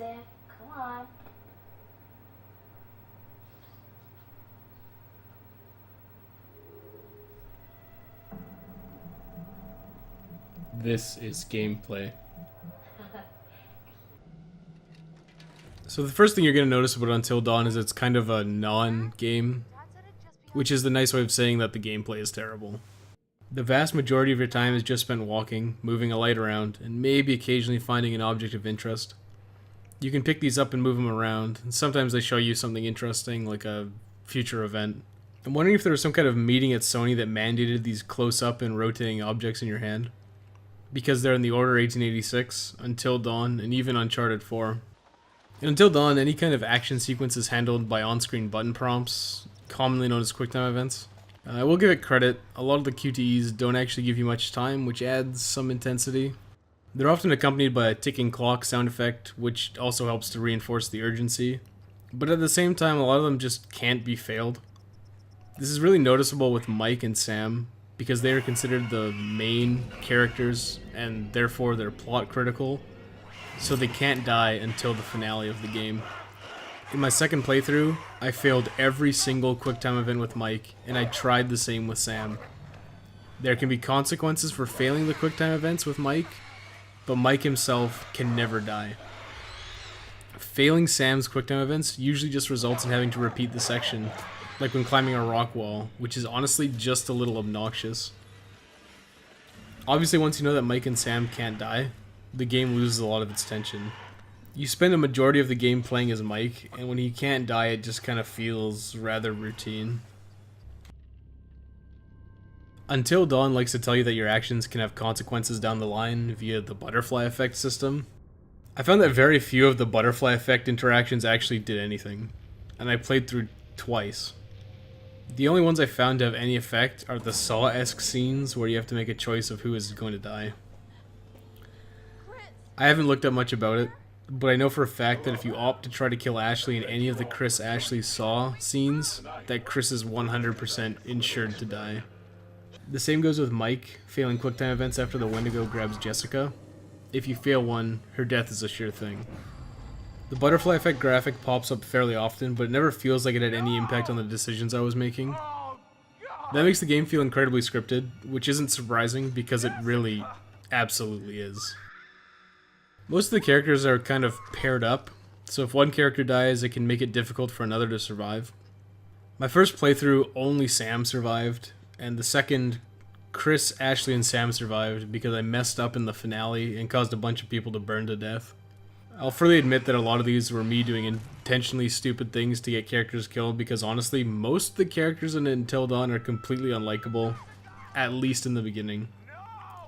Sam. Come on. This is gameplay. So the first thing you're going to notice about Until Dawn is it's kind of a non-game, which is the nice way of saying that the gameplay is terrible. The vast majority of your time is just spent walking, moving a light around, and maybe occasionally finding an object of interest. You can pick these up and move them around, and sometimes they show you something interesting, like a future event. I'm wondering if there was some kind of meeting at Sony that mandated these close-up and rotating objects in your hand, because they're in the Order 1886, Until Dawn, and even Uncharted 4. In Until Dawn, any kind of action sequence is handled by on-screen button prompts, commonly known as QuickTime events. I will give it credit, a lot of the QTEs don't actually give you much time, which adds some intensity. They're often accompanied by a ticking clock sound effect, which also helps to reinforce the urgency. But at the same time, a lot of them just can't be failed. This is really noticeable with Mike and Sam, because they are considered the main characters, and therefore they're plot critical, so they can't die until the finale of the game. In my second playthrough, I failed every single QuickTime event with Mike, and I tried the same with Sam. There can be consequences for failing the QuickTime events with Mike, but Mike himself can never die. Failing Sam's QuickTime events usually just results in having to repeat the section, like when climbing a rock wall, which is honestly just a little obnoxious. Obviously, once you know that Mike and Sam can't die, the game loses a lot of its tension. You spend a majority of the game playing as Mike, and when he can't die, it just kind of feels rather routine. Until Dawn likes to tell you that your actions can have consequences down the line via the butterfly effect system. I found that very few of the butterfly effect interactions actually did anything, and I played through twice. The only ones I found to have any effect are the Saw-esque scenes where you have to make a choice of who is going to die. I haven't looked up much about it, but I know for a fact that if you opt to try to kill Ashley in any of the Chris Ashley Saw scenes, that Chris is 100% insured to die. The same goes with Mike, failing QuickTime events after the Wendigo grabs Jessica. If you fail one, her death is a sure thing. The butterfly effect graphic pops up fairly often, but it never feels like it had any impact on the decisions I was making. That makes the game feel incredibly scripted, which isn't surprising because it really absolutely is. Most of the characters are kind of paired up, so if one character dies, it can make it difficult for another to survive. My first playthrough, only Sam survived, and the second, Chris, Ashley, and Sam survived because I messed up in the finale and caused a bunch of people to burn to death. I'll freely admit that a lot of these were me doing intentionally stupid things to get characters killed because honestly, most of the characters in Until Dawn are completely unlikable, at least in the beginning.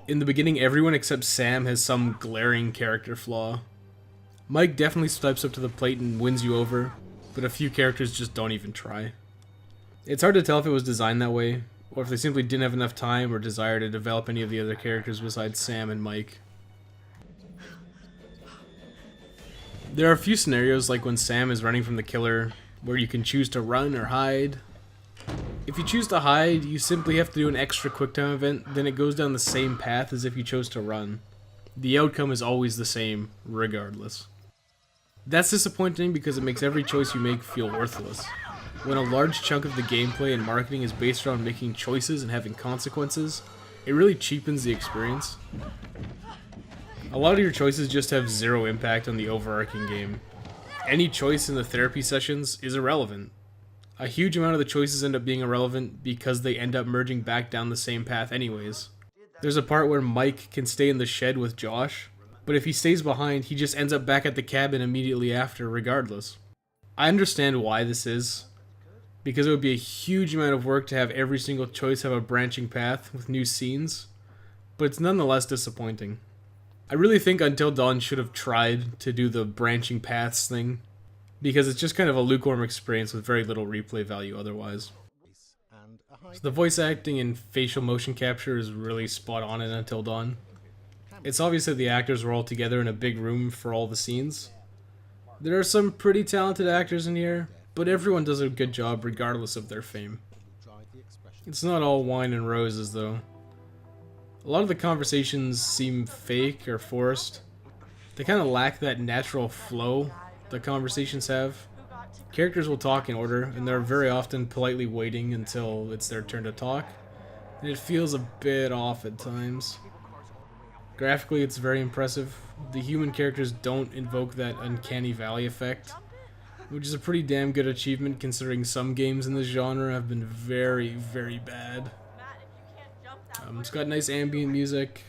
In the beginning, everyone except Sam has some glaring character flaw. Mike definitely steps up to the plate and wins you over, but a few characters just don't even try. It's hard to tell if it was designed that way, or if they simply didn't have enough time or desire to develop any of the other characters besides Sam and Mike. There are a few scenarios like when Sam is running from the killer, where you can choose to run or hide. If you choose to hide, you simply have to do an extra QuickTime event, then it goes down the same path as if you chose to run. The outcome is always the same, regardless. That's disappointing because it makes every choice you make feel worthless. When a large chunk of the gameplay and marketing is based around making choices and having consequences, it really cheapens the experience. A lot of your choices just have zero impact on the overarching game. Any choice in the therapy sessions is irrelevant. A huge amount of the choices end up being irrelevant because they end up merging back down the same path anyways. There's a part where Mike can stay in the shed with Josh, but if he stays behind, he just ends up back at the cabin immediately after regardless. I understand why this is, because it would be a huge amount of work to have every single choice have a branching path with new scenes, but it's nonetheless disappointing. I really think Until Dawn should have tried to do the branching paths thing, because it's just kind of a lukewarm experience with very little replay value otherwise. So the voice acting and facial motion capture is really spot on in Until Dawn. It's obvious that the actors were all together in a big room for all the scenes. There are some pretty talented actors in here, but everyone does a good job regardless of their fame. It's not all wine and roses though. A lot of the conversations seem fake or forced. They kind of lack that natural flow that conversations have. Characters will talk in order, and they're very often politely waiting until it's their turn to talk, and it feels a bit off at times. Graphically, it's very impressive. The human characters don't invoke that uncanny valley effect, which is a pretty damn good achievement considering some games in this genre have been very, very bad. It's got nice ambient music.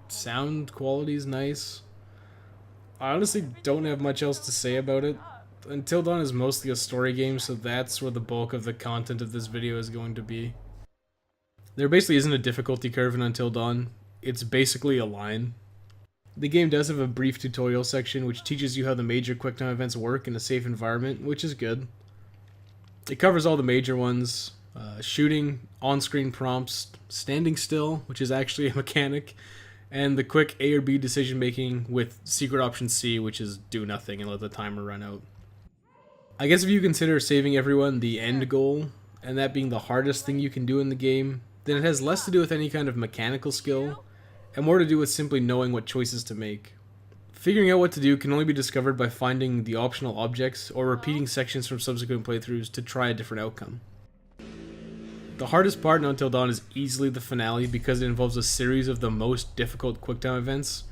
Sound quality is nice. I honestly don't have much else to say about it. Until Dawn is mostly a story game, so that's where the bulk of the content of this video is going to be. There basically isn't a difficulty curve in Until Dawn. It's basically a line. The game does have a brief tutorial section which teaches you how the major QuickTime events work in a safe environment, which is good. It covers all the major ones: shooting, on-screen prompts, standing still, which is actually a mechanic, and the quick A or B decision making with secret option C, which is do nothing and let the timer run out. I guess if you consider saving everyone the end goal, and that being the hardest thing you can do in the game, then it has less to do with any kind of mechanical skill, and more to do with simply knowing what choices to make. Figuring out what to do can only be discovered by finding the optional objects or repeating sections from subsequent playthroughs to try a different outcome. The hardest part in Until Dawn is easily the finale because it involves a series of the most difficult QuickTime events,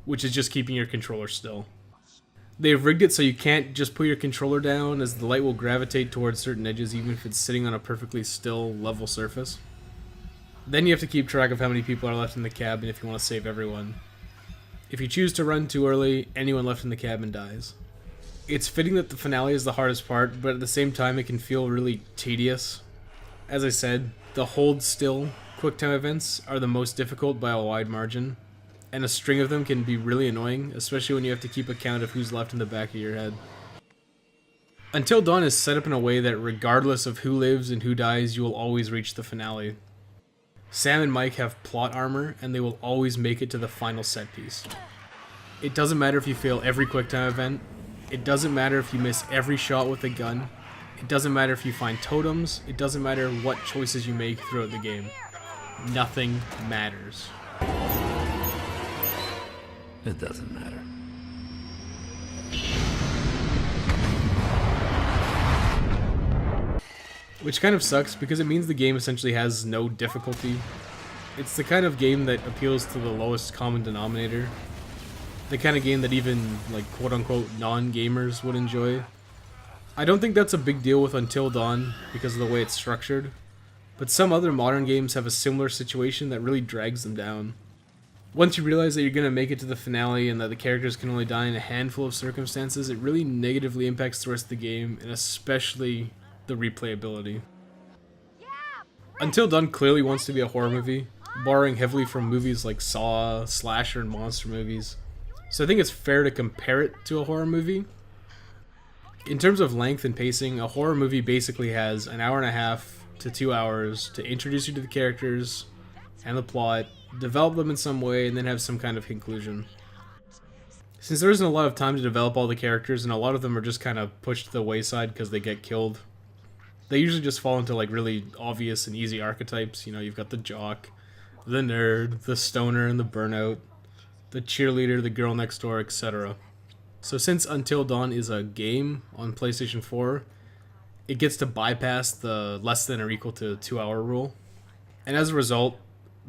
which is just keeping your controller still. They've rigged it so you can't just put your controller down, as the light will gravitate towards certain edges even if it's sitting on a perfectly still, level surface. Then you have to keep track of how many people are left in the cabin if you want to save everyone. If you choose to run too early, anyone left in the cabin dies. It's fitting that the finale is the hardest part, but at the same time it can feel really tedious. As I said, the hold still QuickTime events are the most difficult by a wide margin, and a string of them can be really annoying, especially when you have to keep account of who's left in the back of your head. Until Dawn is set up in a way that regardless of who lives and who dies, you will always reach the finale. Sam and Mike have plot armor, and they will always make it to the final set piece. It doesn't matter if you fail every QuickTime event, it doesn't matter if you miss every shot with a gun, it doesn't matter if you find totems, it doesn't matter what choices you make throughout the game. Nothing matters. It doesn't matter. Which kind of sucks because it means the game essentially has no difficulty. It's the kind of game that appeals to the lowest common denominator. The kind of game that even, like, quote-unquote non-gamers would enjoy. I don't think that's a big deal with Until Dawn because of the way it's structured, but some other modern games have a similar situation that really drags them down. Once you realize that you're going to make it to the finale and that the characters can only die in a handful of circumstances, it really negatively impacts the rest of the game, and especially the replayability. Until Dawn clearly wants to be a horror movie, borrowing heavily from movies like Saw, slasher, and monster movies. So I think it's fair to compare it to a horror movie. In terms of length and pacing, a horror movie basically has an hour and a half to 2 hours to introduce you to the characters and the plot, develop them in some way, and then have some kind of conclusion. Since there isn't a lot of time to develop all the characters, and a lot of them are just kind of pushed to the wayside because they get killed, they usually just fall into like really obvious and easy archetypes. You know, you've got the jock, the nerd, the stoner, and the burnout, the cheerleader, the girl next door, etc. So since Until Dawn is a game on PlayStation 4, it gets to bypass the less than or equal to 2 hour rule. And as a result,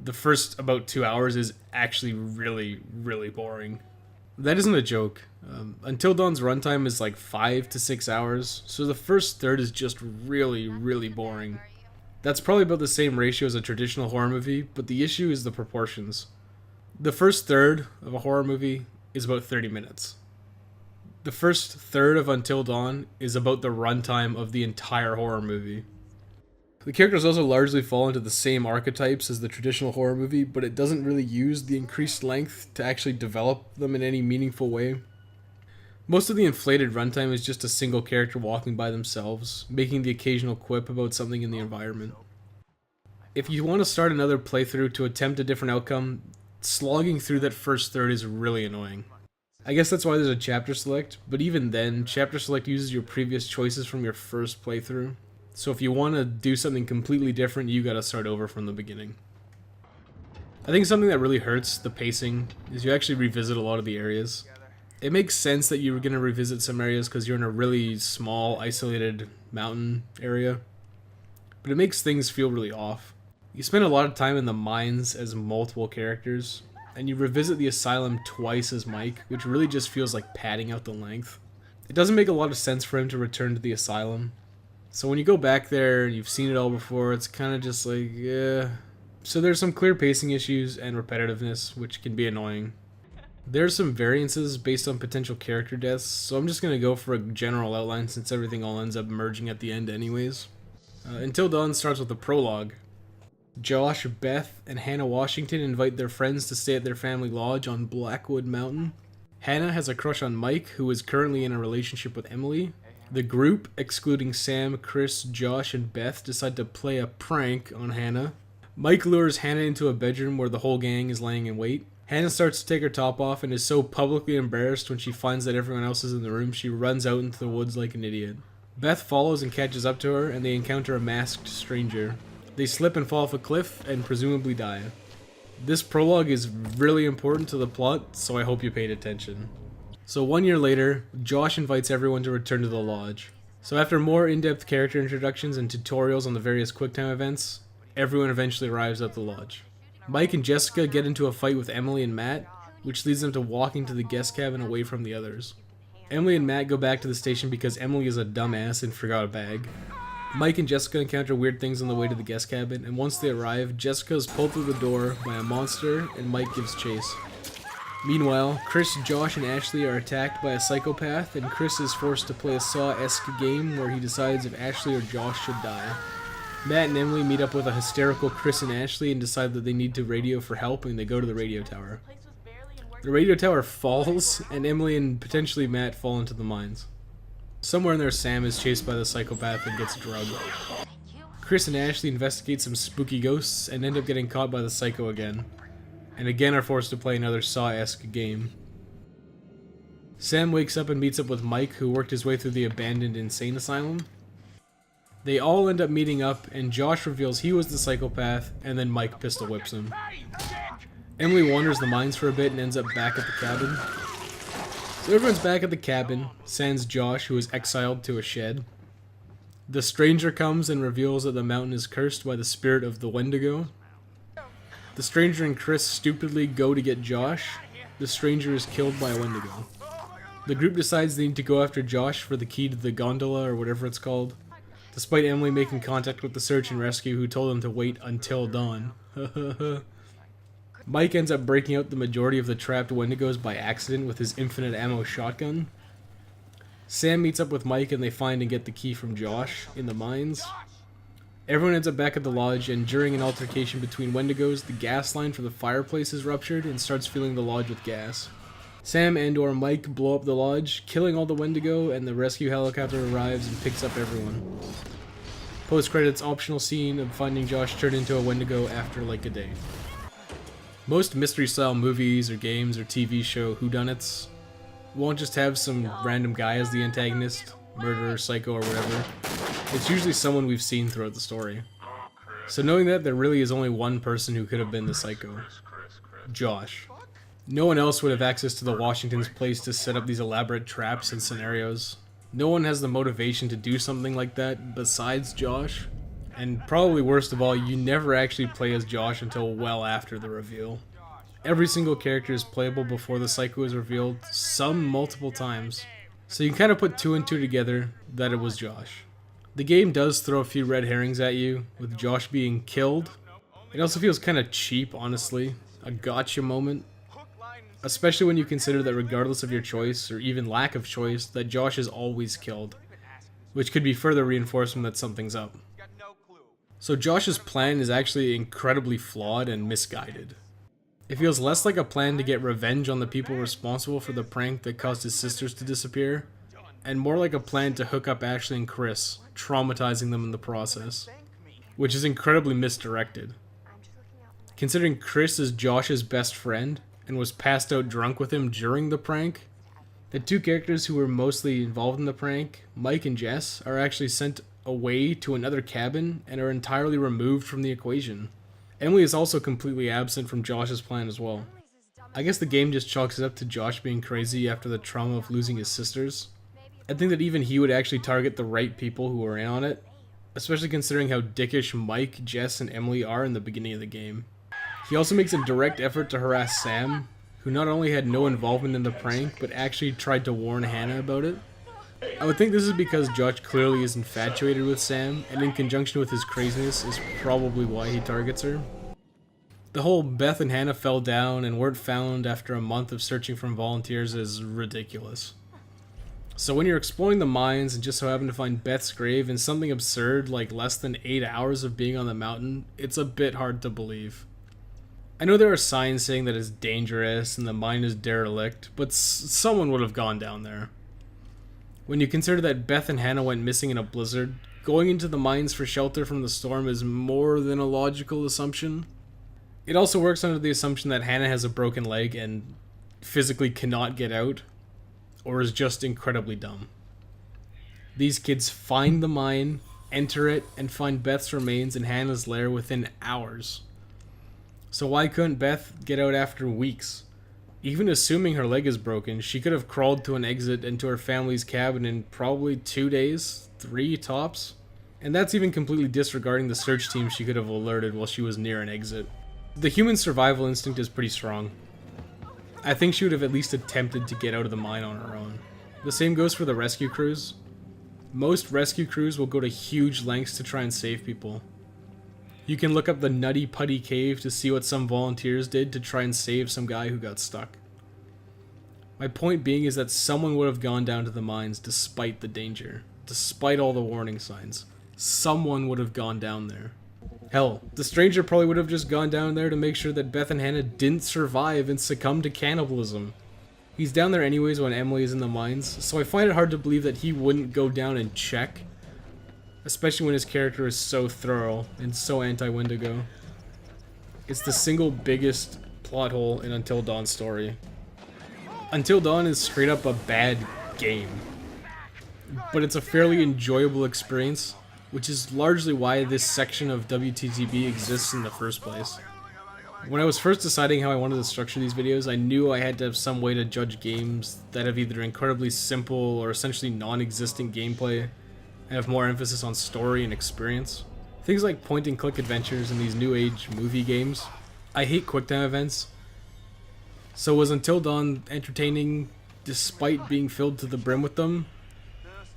the first about 2 hours is actually really, really boring. That isn't a joke. Until Dawn's runtime is like 5 to 6 hours, so the first third is just really, really boring. That's probably about the same ratio as a traditional horror movie, but the issue is the proportions. The first third of a horror movie is about 30 minutes. The first third of Until Dawn is about the runtime of the entire horror movie. The characters also largely fall into the same archetypes as the traditional horror movie, but it doesn't really use the increased length to actually develop them in any meaningful way. Most of the inflated runtime is just a single character walking by themselves, making the occasional quip about something in the environment. If you want to start another playthrough to attempt a different outcome, slogging through that first third is really annoying. I guess that's why there's a chapter select, but even then, chapter select uses your previous choices from your first playthrough. So if you want to do something completely different, you gotta start over from the beginning. I think something that really hurts the pacing is you actually revisit a lot of the areas. It makes sense that you're going to revisit some areas because you're in a really small, isolated mountain area, but it makes things feel really off. You spend a lot of time in the mines as multiple characters, and you revisit the asylum twice as Mike, which really just feels like padding out the length. It doesn't make a lot of sense for him to return to the asylum. So when you go back there, you've seen it all before, it's kind of just like, yeah. So there's some clear pacing issues and repetitiveness, which can be annoying. There's some variances based on potential character deaths, so I'm just going to go for a general outline since everything all ends up merging at the end anyways. Until Dawn starts with a prologue. Josh, Beth, and Hannah Washington invite their friends to stay at their family lodge on Blackwood Mountain. Hannah has a crush on Mike, who is currently in a relationship with Emily. The group, excluding Sam, Chris, Josh, and Beth, decide to play a prank on Hannah. Mike lures Hannah into a bedroom where the whole gang is laying in wait. Hannah starts to take her top off and is so publicly embarrassed when she finds that everyone else is in the room, she runs out into the woods like an idiot. Beth follows and catches up to her, and they encounter a masked stranger. They slip and fall off a cliff and presumably die. This prologue is really important to the plot, so I hope you paid attention. So 1 year later, Josh invites everyone to return to the lodge. So after more in-depth character introductions and tutorials on the various QuickTime events, everyone eventually arrives at the lodge. Mike and Jessica get into a fight with Emily and Matt, which leads them to walking to the guest cabin away from the others. Emily and Matt go back to the station because Emily is a dumbass and forgot a bag. Mike and Jessica encounter weird things on the way to the guest cabin, and once they arrive, Jessica is pulled through the door by a monster, and Mike gives chase. Meanwhile, Chris, Josh, and Ashley are attacked by a psychopath, and Chris is forced to play a Saw-esque game where he decides if Ashley or Josh should die. Matt and Emily meet up with a hysterical Chris and Ashley and decide that they need to radio for help, and they go to the radio tower. The radio tower falls, and Emily and potentially Matt fall into the mines. Somewhere in there, Sam is chased by the psychopath and gets drugged. Chris and Ashley investigate some spooky ghosts and end up getting caught by the psycho again, and again are forced to play another Saw-esque game. Sam wakes up and meets up with Mike, who worked his way through the abandoned insane asylum. They all end up meeting up, and Josh reveals he was the psychopath, and then Mike pistol whips him. Emily wanders the mines for a bit and ends up back at the cabin. So everyone's back at the cabin, sans Josh, who is exiled to a shed. The stranger comes and reveals that the mountain is cursed by the spirit of the Wendigo. The stranger and Chris stupidly go to get Josh. The stranger is killed by a Wendigo. The group decides they need to go after Josh for the key to the gondola or whatever it's called, despite Emily making contact with the search and rescue, who told them to wait until dawn. Mike ends up breaking out the majority of the trapped Wendigos by accident with his infinite ammo shotgun. Sam meets up with Mike and they find and get the key from Josh in the mines. Everyone ends up back at the lodge, and during an altercation between Wendigos, the gas line for the fireplace is ruptured and starts filling the lodge with gas. Sam and or Mike blow up the lodge, killing all the Wendigo, and the rescue helicopter arrives and picks up everyone. Post-credits optional scene of finding Josh turned into a Wendigo after like a day. Most mystery-style movies or games or TV show whodunits won't just have some random guy as the antagonist, murderer, psycho, or whatever. It's usually someone we've seen throughout the story. So knowing that, there really is only one person who could have been the psycho. Josh. No one else would have access to the Washington's place to set up these elaborate traps and scenarios. No one has the motivation to do something like that besides Josh. And probably worst of all, you never actually play as Josh until well after the reveal. Every single character is playable before the psycho is revealed, some multiple times. So you can kind of put two and two together that it was Josh. The game does throw a few red herrings at you, with Josh being killed. It also feels kind of cheap, honestly. A gotcha moment. Especially when you consider that regardless of your choice, or even lack of choice, that Josh is always killed. Which could be further reinforcement that something's up. So Josh's plan is actually incredibly flawed and misguided. It feels less like a plan to get revenge on the people responsible for the prank that caused his sisters to disappear, and more like a plan to hook up Ashley and Chris, traumatizing them in the process, which is incredibly misdirected. Considering Chris is Josh's best friend, and was passed out drunk with him during the prank, the two characters who were mostly involved in the prank, Mike and Jess, are actually sent away to another cabin and are entirely removed from the equation. Emily is also completely absent from Josh's plan as well. I guess the game just chalks it up to Josh being crazy after the trauma of losing his sisters. I think that even he would actually target the right people who are in on it, especially considering how dickish Mike, Jess, and Emily are in the beginning of the game. He also makes a direct effort to harass Sam, who not only had no involvement in the prank, but actually tried to warn Hannah about it. I would think this is because Josh clearly is infatuated with Sam, and in conjunction with his craziness is probably why he targets her. The whole Beth and Hannah fell down and weren't found after a month of searching from volunteers is ridiculous. So when you're exploring the mines and just so happen to find Beth's grave in something absurd like less than 8 hours of being on the mountain, it's a bit hard to believe. I know there are signs saying that it's dangerous and the mine is derelict, but someone would have gone down there. When you consider that Beth and Hannah went missing in a blizzard, going into the mines for shelter from the storm is more than a logical assumption. It also works under the assumption that Hannah has a broken leg and physically cannot get out, or is just incredibly dumb. These kids find the mine, enter it, and find Beth's remains in Hannah's lair within hours. So why couldn't Beth get out after weeks? Even assuming her leg is broken, she could have crawled to an exit and to her family's cabin in probably 2 days, 3 tops. And that's even completely disregarding the search team she could have alerted while she was near an exit. The human survival instinct is pretty strong. I think she would have at least attempted to get out of the mine on her own. The same goes for the rescue crews. Most rescue crews will go to huge lengths to try and save people. You can look up the Nutty Putty Cave to see what some volunteers did to try and save some guy who got stuck. My point being is that someone would have gone down to the mines despite the danger, despite all the warning signs. Someone would have gone down there. Hell, the stranger probably would have just gone down there to make sure that Beth and Hannah didn't survive and succumb to cannibalism. He's down there anyways when Emily is in the mines, so I find it hard to believe that he wouldn't go down and check. Especially when his character is so thorough and so anti-Wendigo. It's the single biggest plot hole in Until Dawn's story. Until Dawn is straight up a bad game. But it's a fairly enjoyable experience, which is largely why this section of WTTB exists in the first place. When I was first deciding how I wanted to structure these videos, I knew I had to have some way to judge games that have either incredibly simple or essentially non-existent gameplay, and have more emphasis on story and experience. Things like point-and-click adventures in these new age movie games. I hate QuickTime events. So was Until Dawn entertaining despite being filled to the brim with them?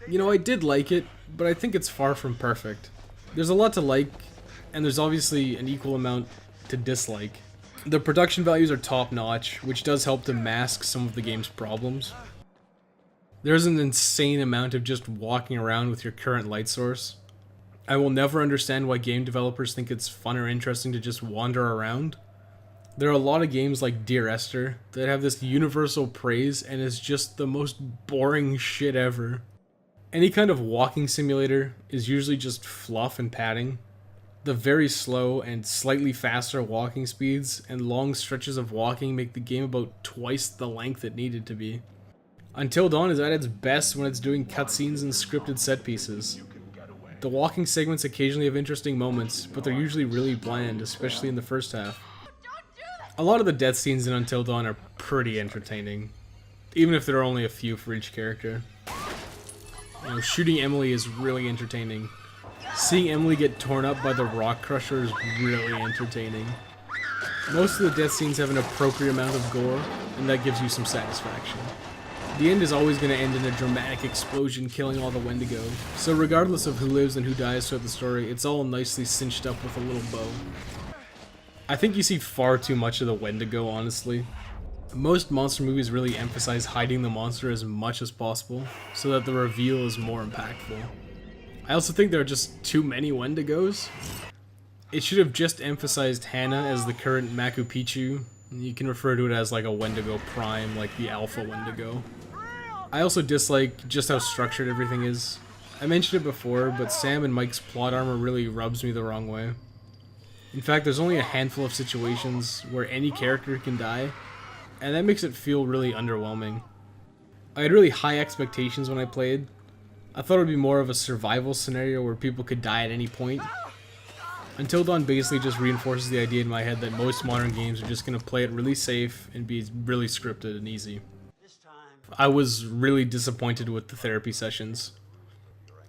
You know, I did like it, but I think it's far from perfect. There's a lot to like, and there's obviously an equal amount to dislike. The production values are top-notch, which does help to mask some of the game's problems. There's an insane amount of just walking around with your current light source. I will never understand why game developers think it's fun or interesting to just wander around. There are a lot of games like Dear Esther that have this universal praise and is just the most boring shit ever. Any kind of walking simulator is usually just fluff and padding. The very slow and slightly faster walking speeds and long stretches of walking make the game about twice the length it needed to be. Until Dawn is at its best when it's doing cutscenes and scripted set pieces. The walking segments occasionally have interesting moments, but they're usually really bland, especially in the first half. A lot of the death scenes in Until Dawn are pretty entertaining, even if there are only a few for each character. You know, shooting Emily is really entertaining. Seeing Emily get torn up by the rock crusher is really entertaining. Most of the death scenes have an appropriate amount of gore, and that gives you some satisfaction. The end is always going to end in a dramatic explosion killing all the Wendigo, so regardless of who lives and who dies throughout the story, it's all nicely cinched up with a little bow. I think you see far too much of the Wendigo, honestly. Most monster movies really emphasize hiding the monster as much as possible, so that the reveal is more impactful. I also think there are just too many Wendigos. It should have just emphasized Hannah as the current Machu Picchu. You can refer to it as like a Wendigo Prime, like the Alpha Wendigo. I also dislike just how structured everything is. I mentioned it before, but Sam and Mike's plot armor really rubs me the wrong way. In fact, there's only a handful of situations where any character can die, and that makes it feel really underwhelming. I had really high expectations when I played. I thought it would be more of a survival scenario where people could die at any point. Until Dawn basically just reinforces the idea in my head that most modern games are just going to play it really safe and be really scripted and easy. I was really disappointed with the therapy sessions.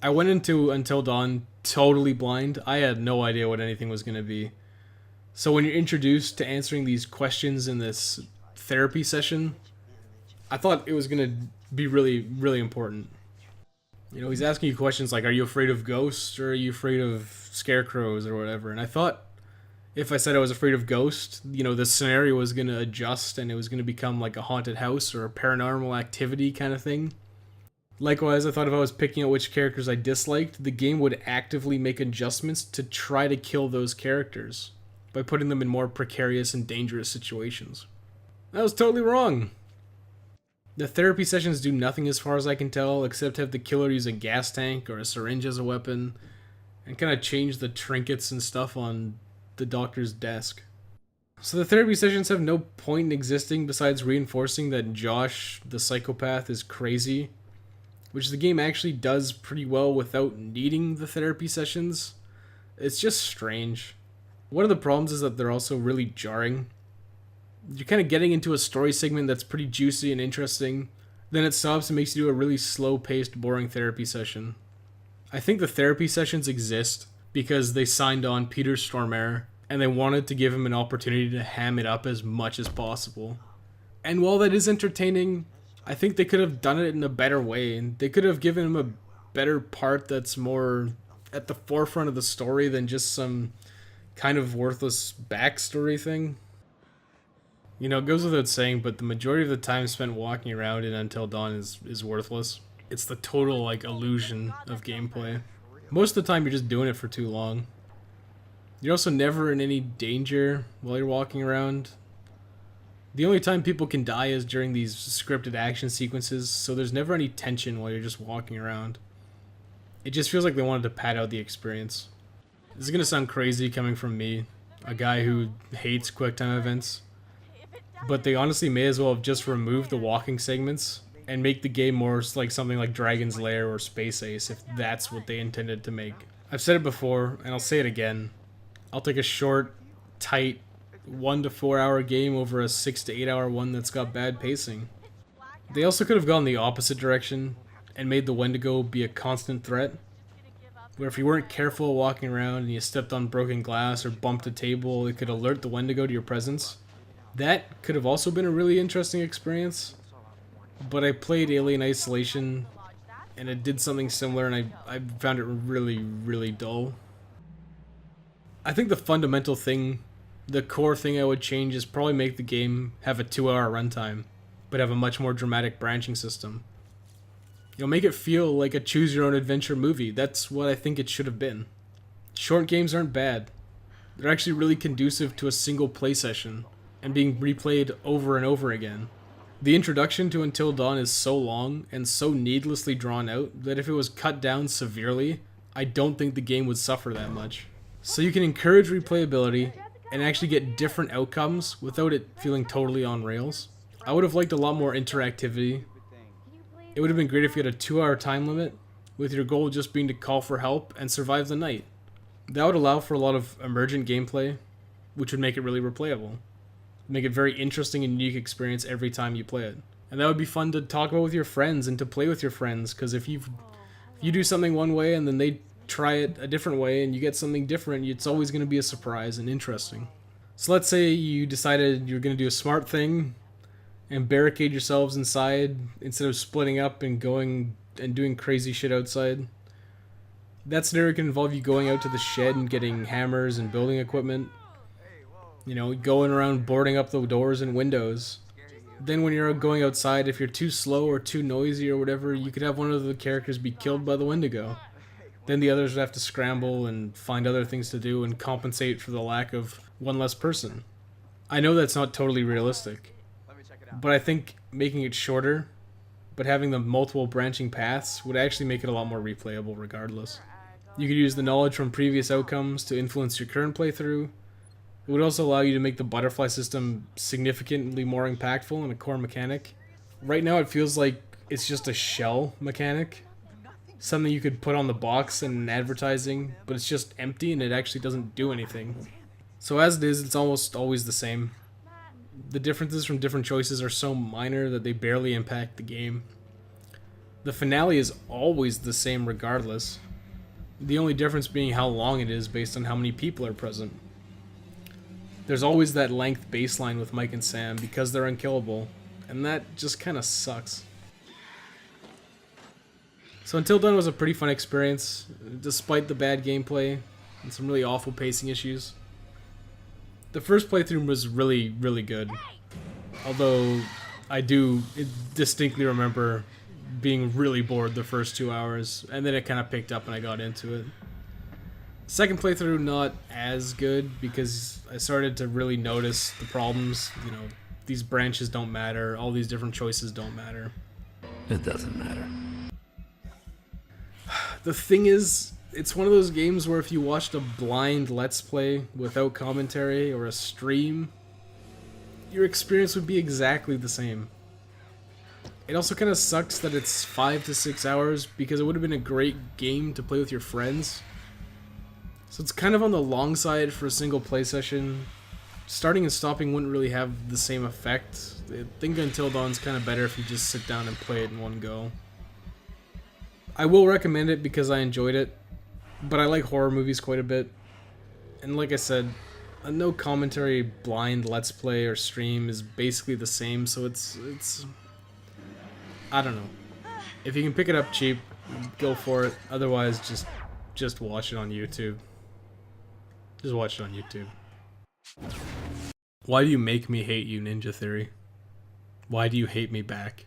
I went into Until Dawn totally blind. I had no idea what anything was going to be. So when you're introduced to answering these questions in this therapy session, I thought it was going to be really, really important. You know, he's asking you questions like, are you afraid of ghosts or are you afraid of scarecrows or whatever? And I thought if I said I was afraid of ghosts, you know, the scenario was going to adjust and it was going to become like a haunted house or a paranormal activity kind of thing. Likewise, I thought if I was picking out which characters I disliked, the game would actively make adjustments to try to kill those characters by putting them in more precarious and dangerous situations. That was totally wrong. The therapy sessions do nothing as far as I can tell, except have the killer use a gas tank or a syringe as a weapon, and kind of change the trinkets and stuff on the doctor's desk. So the therapy sessions have no point in existing besides reinforcing that Josh, the psychopath, is crazy, which the game actually does pretty well without needing the therapy sessions. It's just strange. One of the problems is that they're also really jarring. You're kind of getting into a story segment that's pretty juicy and interesting, then it stops and makes you do a really slow-paced, boring therapy session. I think the therapy sessions exist because they signed on Peter Stormare, and they wanted to give him an opportunity to ham it up as much as possible. And while that is entertaining, I think they could have done it in a better way, and they could have given him a better part that's more at the forefront of the story than just some kind of worthless backstory thing. You know, it goes without saying, but the majority of the time spent walking around in Until Dawn is worthless. It's the total, like, illusion of gameplay. Most of the time you're just doing it for too long. You're also never in any danger while you're walking around. The only time people can die is during these scripted action sequences, so there's never any tension while you're just walking around. It just feels like they wanted to pad out the experience. This is gonna sound crazy coming from me, a guy who hates QuickTime events, but they honestly may as well have just removed the walking segments and make the game more like something like Dragon's Lair or Space Ace if that's what they intended to make. I've said it before, and I'll say it again. I'll take a short, tight, 1 to 4 hour game over a 6 to 8 hour one that's got bad pacing. They also could have gone the opposite direction and made the Wendigo be a constant threat, where if you weren't careful walking around and you stepped on broken glass or bumped a table, it could alert the Wendigo to your presence. That could have also been a really interesting experience, but I played Alien Isolation and it did something similar and I found it really, really dull. I think the fundamental thing, the core thing I would change is probably make the game have a 2-hour runtime, but have a much more dramatic branching system. You'll make it feel like a choose-your-own-adventure movie. That's what I think it should have been. Short games aren't bad. They're actually really conducive to a single play session and being replayed over and over again. The introduction to Until Dawn is so long and so needlessly drawn out that if it was cut down severely, I don't think the game would suffer that much. So you can encourage replayability and actually get different outcomes without it feeling totally on rails. I would have liked a lot more interactivity. It would have been great if you had a 2-hour time limit, with your goal just being to call for help and survive the night. That would allow for a lot of emergent gameplay, which would make it really replayable. Make it a very interesting and unique experience every time you play it. And that would be fun to talk about with your friends and to play with your friends, because if you do something one way and then they try it a different way and you get something different, it's always going to be a surprise and interesting. So let's say you decided you're going to do a smart thing and barricade yourselves inside instead of splitting up and going and doing crazy shit outside. That scenario can involve you going out to the shed and getting hammers and building equipment. You know, going around boarding up the doors and windows. Then when you're going outside, if you're too slow or too noisy or whatever, you could have one of the characters be killed by the Wendigo. Then the others would have to scramble and find other things to do and compensate for the lack of one less person. I know that's not totally realistic, but I think making it shorter, but having the multiple branching paths would actually make it a lot more replayable regardless. You could use the knowledge from previous outcomes to influence your current playthrough. It would also allow you to make the butterfly system significantly more impactful and a core mechanic. Right now it feels like it's just a shell mechanic. something you could put on the box in advertising, but it's just empty and it actually doesn't do anything. So as it is, it's almost always the same. The differences from different choices are so minor that they barely impact the game. The finale is always the same regardless. The only difference being how long it is based on how many people are present. There's always that length baseline with Mike and Sam because they're unkillable, and that just kinda sucks. So Until Dawn was a pretty fun experience, despite the bad gameplay and some really awful pacing issues. The first playthrough was really, really good. Although, I do distinctly remember being really bored the first 2 hours, and then it kind of picked up and I got into it. Second playthrough, not as good, because I started to really notice the problems. You know, these branches don't matter, all these different choices don't matter. It doesn't matter. The thing is, it's one of those games where if you watched a blind Let's Play without commentary or a stream, your experience would be exactly the same. It also kind of sucks that it's 5 to 6 hours because it would have been a great game to play with your friends. So it's kind of on the long side for a single play session. Starting and stopping wouldn't really have the same effect. I think Until Dawn's kind of better if you just sit down and play it in one go. I will recommend it because I enjoyed it, but I like horror movies quite a bit. And like I said, a no commentary blind Let's Play or stream is basically the same, so it's I don't know. If you can pick it up cheap, go for it. Otherwise, just watch it on YouTube. Just watch it on YouTube. Why do you make me hate you, Ninja Theory? Why do you hate me back?